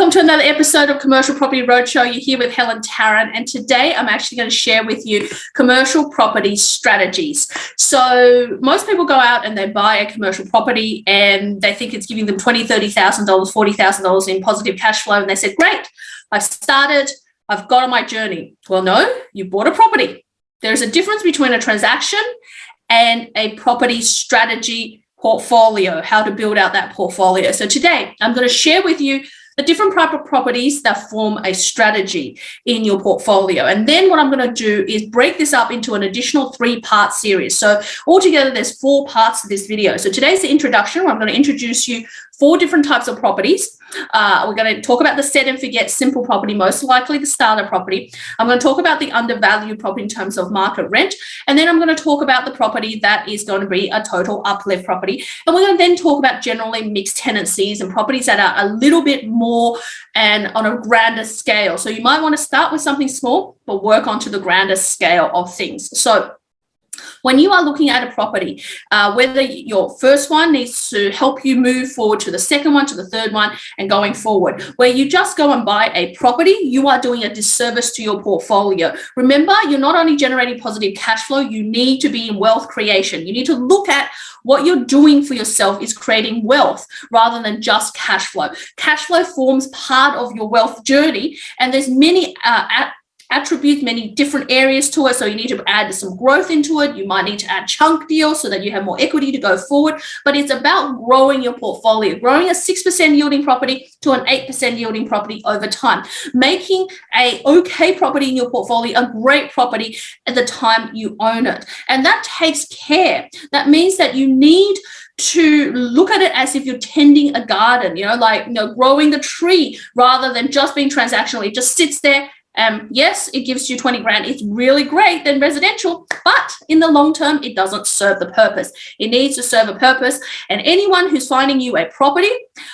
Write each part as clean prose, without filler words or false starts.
Welcome to another episode of Commercial Property Roadshow. You're here with Helen Tarrant, and today I'm actually going to share with you commercial property strategies. So most people go out and they buy a commercial property and they think it's giving them $20,000, $30,000, $40,000 in positive cash flow, and they said, great, I've started, I've got on my journey. Well, no, you bought a property. There's a difference between a transaction and a property strategy portfolio, how to build out that portfolio. So today I'm going to share with you the different type of properties that form a strategy in your portfolio. And then what I'm going to do is break this up into an additional 3-part series. So altogether, there's 4 parts to this video. So today's the introduction, where I'm going to introduce you 4 different types of properties. We're going to talk about the set and forget simple property, most likely the starter property. I'm going to talk about the undervalued property in terms of market rent. And then I'm going to talk about the property that is going to be a total uplift property. And we're going to then talk about generally mixed tenancies and properties that are a little bit more and on a grander scale. So you might want to start with something small, but work onto the grander scale of things. So when you are looking at a property, whether your first one needs to help you move forward to the second one, to the third one, and going forward, where you just go and buy a property, you are doing a disservice to your portfolio. Remember, you're not only generating positive cash flow, you need to be in wealth creation. You need to look at what you're doing for yourself is creating wealth rather than just cash flow. Cash flow forms part of your wealth journey, and there's many attributes, many different areas to it. So you need to add some growth into it. You might need to add chunk deals so that you have more equity to go forward. But it's about growing your portfolio, growing a 6% yielding property to an 8% yielding property over time, making a okay property in your portfolio a great property at the time you own it. And that takes care. That means that you need to look at it as if you're tending a garden, growing the tree rather than just being transactional. It just sits there. Yes, it gives you 20 grand. It's really great than residential, but in the long term, it doesn't serve the purpose. It needs to serve a purpose. And anyone who's finding you a property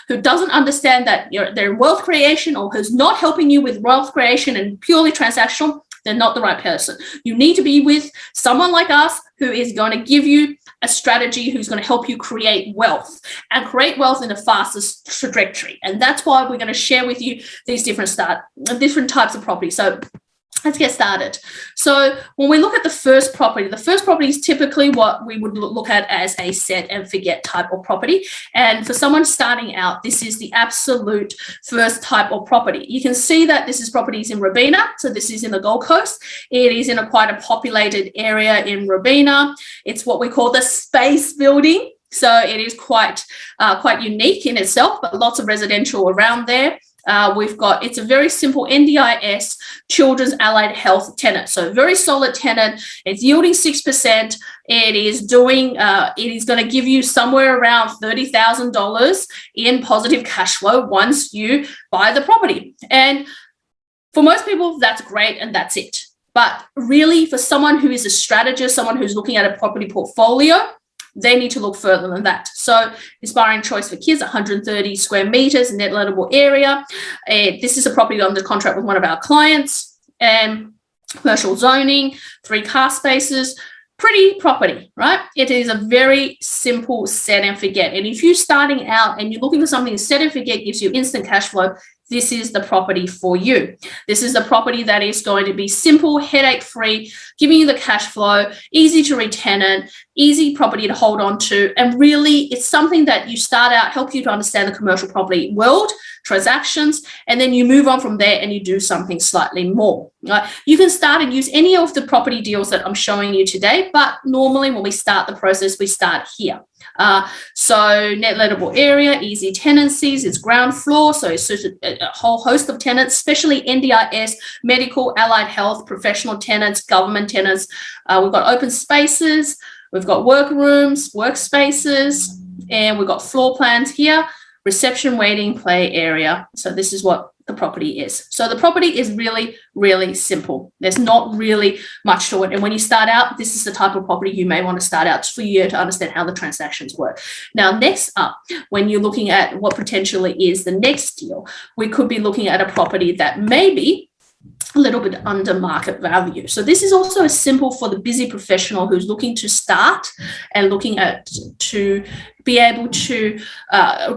who doesn't understand that they're wealth creation, or who's not helping you with wealth creation and purely transactional, they're not the right person. You need to be with someone like us who is going to give you a strategy, who's going to help you create wealth and create wealth in the fastest trajectory. And that's why we're going to share with you these different types of property. So let's get started. So when we look at the first property is typically what we would look at as a set and forget type of property. And for someone starting out, this is the absolute first type of property. You can see that this is properties in Robina. So this is in the Gold Coast. It is in quite a populated area in Robina. It's what we call the space building. So it is quite unique in itself, but lots of residential around there. It's a very simple NDIS children's allied health tenant. So very solid tenant. It's yielding 6%. It is going to give you somewhere around $30,000 in positive cash flow once you buy the property. And for most people, that's great and that's it. But really, for someone who is a strategist, someone who's looking at a property portfolio, they need to look further than that. So inspiring choice for kids, 130 square meters, net lettable area. This is a property under contract with one of our clients, and commercial zoning, 3 car spaces, pretty property, right? It is a very simple set and forget. And if you're starting out and you're looking for something set and forget, gives you instant cash flow, this is the property for you. This is the property that is going to be simple, headache-free, giving you the cash flow, easy to re-tenant, easy property to hold on to. And really, it's something that you start out, help you to understand the commercial property world, transactions, and then you move on from there and you do something slightly more. Right? You can start and use any of the property deals that I'm showing you today, but normally when we start the process, we start here. So net lettable area, easy tenancies, it's ground floor, so it's a whole host of tenants, especially NDIS, medical, allied health, professional tenants, government tenants. We've got open spaces, we've got workrooms, workspaces, and we've got floor plans here, reception, waiting, play area. So this is what the property is. So the property is really, really simple. There's not really much to it. And when you start out, this is the type of property you may want to start out for you to understand how the transactions work. Now, next up, when you're looking at what potentially is the next deal, we could be looking at a property that maybe a little bit under market value. So this is also simple for the busy professional who's looking to start and looking at to be able to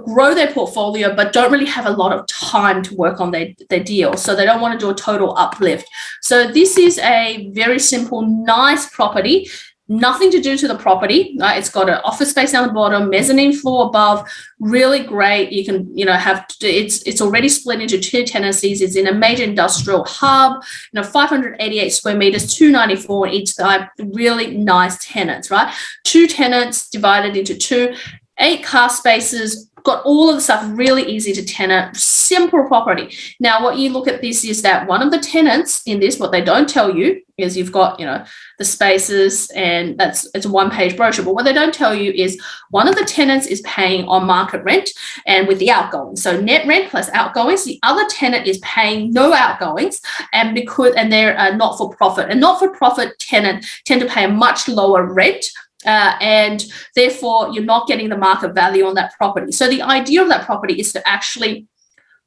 grow their portfolio, but don't really have a lot of time to work on their deal. So they don't want to do a total uplift. So this is a very simple, nice property. Nothing to do to the property. It's got an office space down the bottom, mezzanine floor above. Really great. You can, have it's already split into 2 tenancies. It's in a major industrial hub. 588 square meters, 294 on each side. Really nice tenants, right? 2 tenants divided into 2, 8 car spaces. Got all of the stuff, really easy to tenant, simple property. Now, what you look at this is that one of the tenants in this, what they don't tell you is you've got, the spaces, and it's a 1-page brochure. But what they don't tell you is one of the tenants is paying on market rent and with the outgoings. So net rent plus outgoings. The other tenant is paying no outgoings, and they're a not-for-profit. A not-for-profit tenant tend to pay a much lower rent. And therefore, you're not getting the market value on that property. So the idea of that property is to actually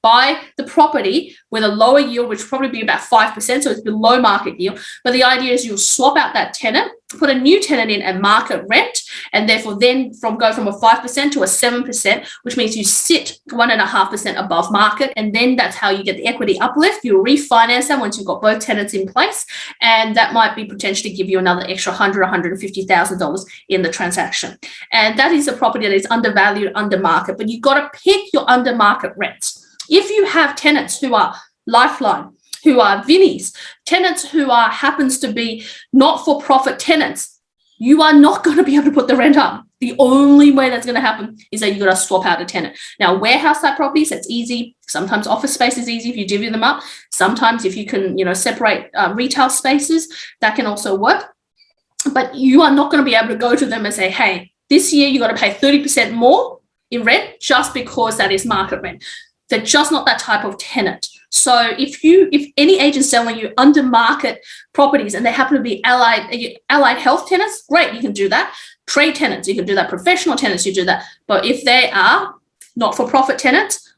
buy the property with a lower yield, which will probably be about 5%, so it's below market yield. But the idea is you'll swap out that tenant, put a new tenant in at market rent, and therefore then go from a 5% to a 7%, which means you sit 1.5% above market, and then that's how you get the equity uplift. You refinance that once you've got both tenants in place, and that might be potentially give you another extra $150,000 in the transaction. And that is a property that is undervalued, under market, but you've got to pick your under market rents. If you have tenants who are Lifeline, who are Vinnies, tenants who happens to be not-for-profit tenants, you are not going to be able to put the rent up. The only way that's going to happen is that you've got to swap out a tenant. Now, warehouse type properties, that's easy. Sometimes office space is easy if you divvy them up. Sometimes if you can, separate retail spaces, that can also work. But you are not going to be able to go to them and say, hey, this year you've got to pay 30% more in rent just because that is market rent. They're just not that type of tenant. So if any agent's selling you under market properties and they happen to be allied health tenants, great, you can do that. Trade tenants, you can do that. Professional tenants, you do that. But if they are not-for-profit tenants,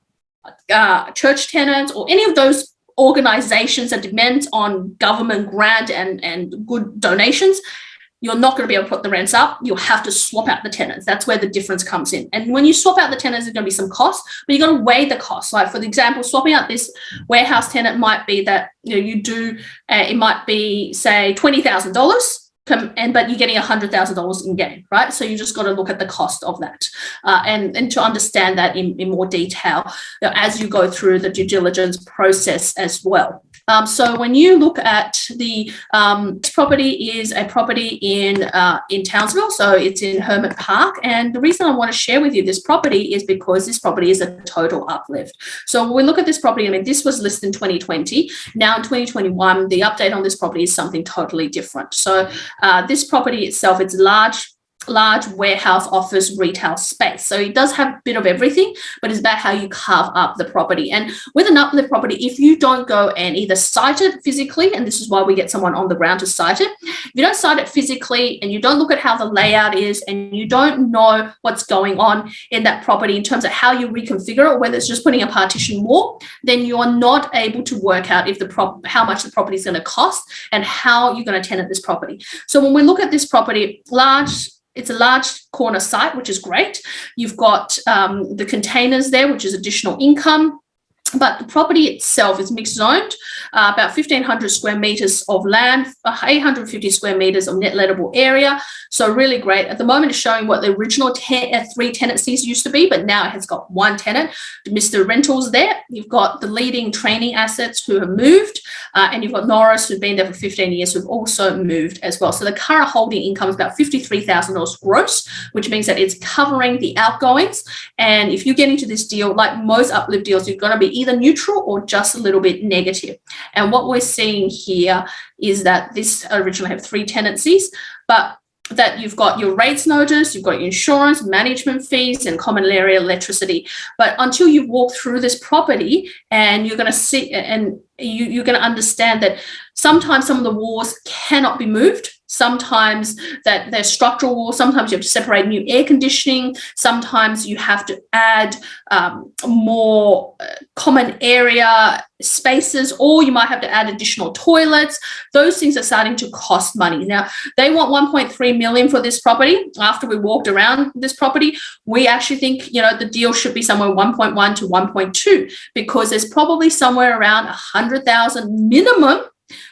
church tenants, or any of those organizations that depend on government grant and good donations, you're not going to be able to put the rents up. You'll have to swap out the tenants. That's where the difference comes in. And when you swap out the tenants, there's going to be some cost, but you've got to weigh the cost. Like, for example, swapping out this warehouse tenant might be that it might be, say, $20,000, but you're getting $100,000 in gain, right? So you just got to look at the cost of that and to understand that in more detail as you go through the due diligence process as well. So when you look at the property is a property in Townsville, so it's in Hermit Park. And the reason I want to share with you this property is because this property is a total uplift. So when we look at this property, this was listed in 2020. Now in 2021, the update on this property is something totally different. So this property itself, it's large warehouse, office, retail space. So it does have a bit of everything, but it's about how you carve up the property. And with an uplift property, if you don't go and either site it physically, and this is why we get someone on the ground to site it, if you don't site it physically and you don't look at how the layout is and you don't know what's going on in that property in terms of how you reconfigure it, whether it's just putting a partition wall, then you're not able to work out if how much the property is going to cost and how you're going to tenant this property. So when we look at this property, it's a large corner site, which is great. You've got the containers there, which is additional income. But the property itself is mixed zoned, about 1,500 square meters of land, 850 square meters of net lettable area. So really great. At the moment, it's showing what the original 3 tenancies used to be, but now it has got 1 tenant. Mr. Rentals there. You've got the leading training assets who have moved, and you've got Norris, who've been there for 15 years, who've also moved as well. So the current holding income is about $53,000 gross, which means that it's covering the outgoings. And if you get into this deal, like most uplift deals, you're going to be either neutral or just a little bit negative. And what we're seeing here is that this originally had 3 tenancies, but that you've got your rates notice, you've got your insurance, management fees, and common area electricity. But until you walk through this property, and you're going to see, and you're going to understand that sometimes some of the walls cannot be moved. sometimes that there's structural walls, sometimes you have to separate new air conditioning, sometimes you have to add more common area spaces, or you might have to add additional toilets. Those things are starting to cost money. Now, they want 1.3 million for this property. After we walked around this property, we actually think, you know, the deal should be somewhere 1.1 to 1.2, because there's probably somewhere around 100,000 minimum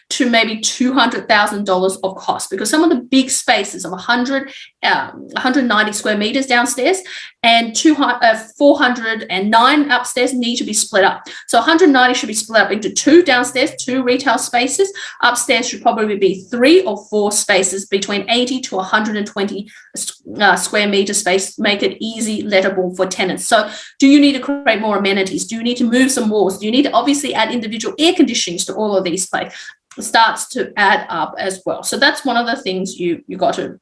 to maybe $200,000 of cost, because some of the big spaces of 190 square meters downstairs and 409 upstairs need to be split up. So 190 should be split up into 2 downstairs, 2 retail spaces. Upstairs should probably be 3 or 4 spaces between 80 to 120 square meter space, make it easy lettable for tenants. So do you need to create more amenities? Do you need to move some walls? Do you need to obviously add individual air conditionings to all of these places? Starts to add up as well. So that's one of the things you got to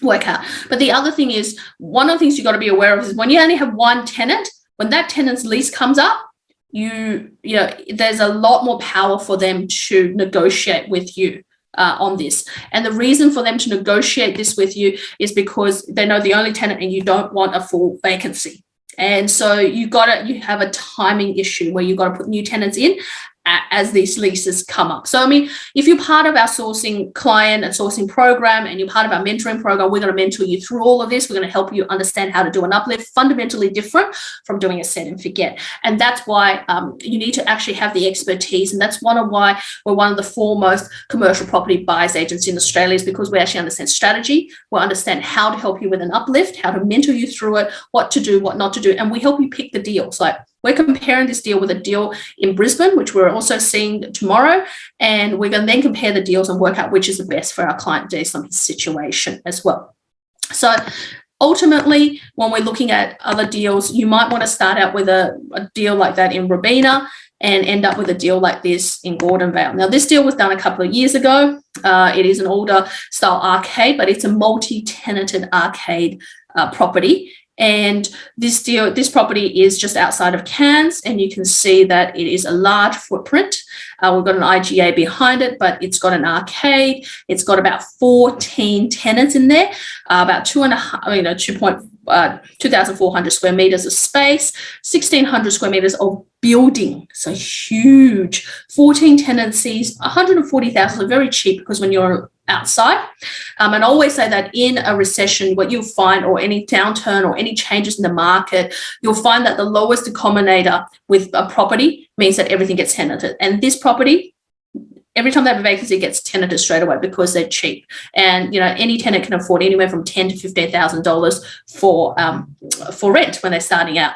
work out. But the other thing is, one of the things you got to be aware of is when you only have one tenant, when that tenant's lease comes up, you know, there's a lot more power for them to negotiate with you on this. And the reason for them to negotiate this with you is because they know the only tenant and you don't want a full vacancy. And so you have a timing issue where you got to put new tenants in as these leases come up. So, I mean, if you're part of our sourcing client and sourcing program and you're part of our mentoring program, we're going to mentor you through all of this. We're going to help you understand how to do an uplift, fundamentally different from doing a set and forget. And that's why you need to actually have the expertise. And that's why we're one of the foremost commercial property buyers agents in Australia, is because we actually understand strategy. We understand how to help you with an uplift, how to mentor you through it, what to do, what not to do. And we help you pick the deals. Like, we're comparing this deal with a deal in Brisbane, which we're also seeing tomorrow. And we're going to then compare the deals and work out which is the best for our client based on his situation as well. So ultimately, when we're looking at other deals, you might want to start out with a deal like that in Robina and end up with a deal like this in Gordon Vale. Now, this deal was done a couple of years ago. It is an older style arcade, but it's a multi-tenanted arcade property. And this property is just outside of Cairns, and you can see that it is a large footprint. We've got an IGA behind it, but it's got an arcade. It's got about 14 tenants in there, about 2,400 square meters of space, 1,600 square meters of building. So huge, 14 tenancies, 140,000, so very cheap, because when you're outside. And I always say that in a recession, what you'll find, or any downturn or any changes in the market, you'll find that the lowest denominator with a property means that everything gets tenanted. And this property, every time they have a vacancy, it gets tenanted straight away because they're cheap. And, you know, any tenant can afford anywhere from $10,000 to $15,000 for rent when they're starting out.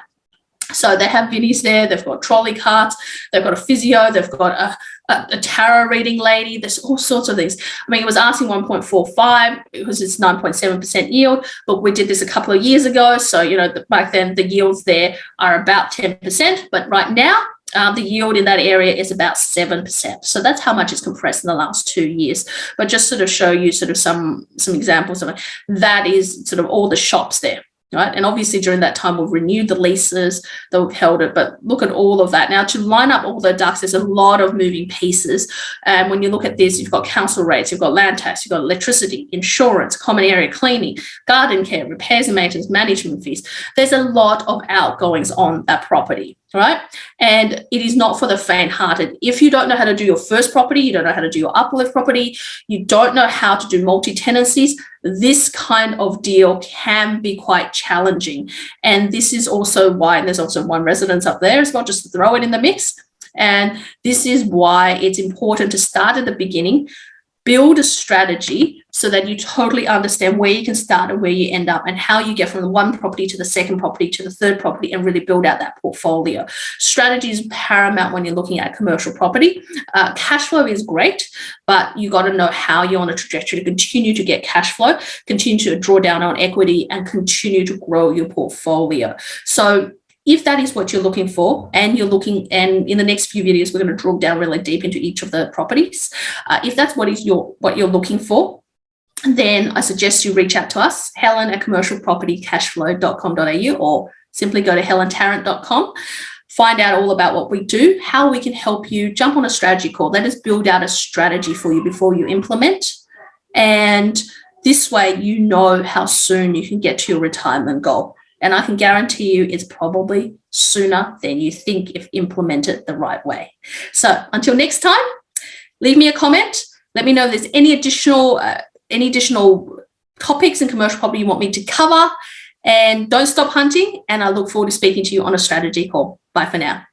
So they have Vinnies there, they've got trolley carts, they've got a physio, they've got a tarot reading lady, there's all sorts of things. I mean, it was asking 1.45 because it's 9.7% yield, but we did this a couple of years ago. So, you know, back then the yields there are about 10%, but right now the yield in that area is about 7%. So that's how much it's compressed in the last 2 years. But just sort of show you sort of some examples of it. That is sort of all the shops there. Right. And obviously during that time, we've renewed the leases, they've held it, but look at all of that. Now, to line up all the ducks, there's a lot of moving pieces. And when you look at this, you've got council rates, you've got land tax, you've got electricity, insurance, common area cleaning, garden care, repairs and maintenance, management fees. There's a lot of outgoings on that property. Right. And it is not for the faint-hearted. If you don't know how to do your first property, you don't know how to do your uplift property, you don't know how to do multi-tenancies, this kind of deal can be quite challenging. And this is also why, and there's also one residence up there as well, just to throw it in the mix. And this is why it's important to start at the beginning, build a strategy so that you totally understand where you can start and where you end up and how you get from the one property to the second property to the third property and really build out that portfolio. Strategy is paramount when you're looking at commercial property. Cash flow is great, but you got to know how you're on a trajectory to continue to get cash flow, continue to draw down on equity, and continue to grow your portfolio. So if that is what you're looking for, and in the next few videos, we're going to drill down really deep into each of the properties. If that's what you're looking for, then I suggest you reach out to us, Helen at commercialpropertycashflow.com.au, or simply go to helentarrant.com. Find out all about what we do, how we can help you, jump on a strategy call. Let us build out a strategy for you before you implement. And this way, you know how soon you can get to your retirement goal. And I can guarantee you it's probably sooner than you think if implemented the right way. So until next time, leave me a comment. Let me know if there's any additional topics in commercial property you want me to cover. And don't stop hunting. And I look forward to speaking to you on a strategy call. Bye for now.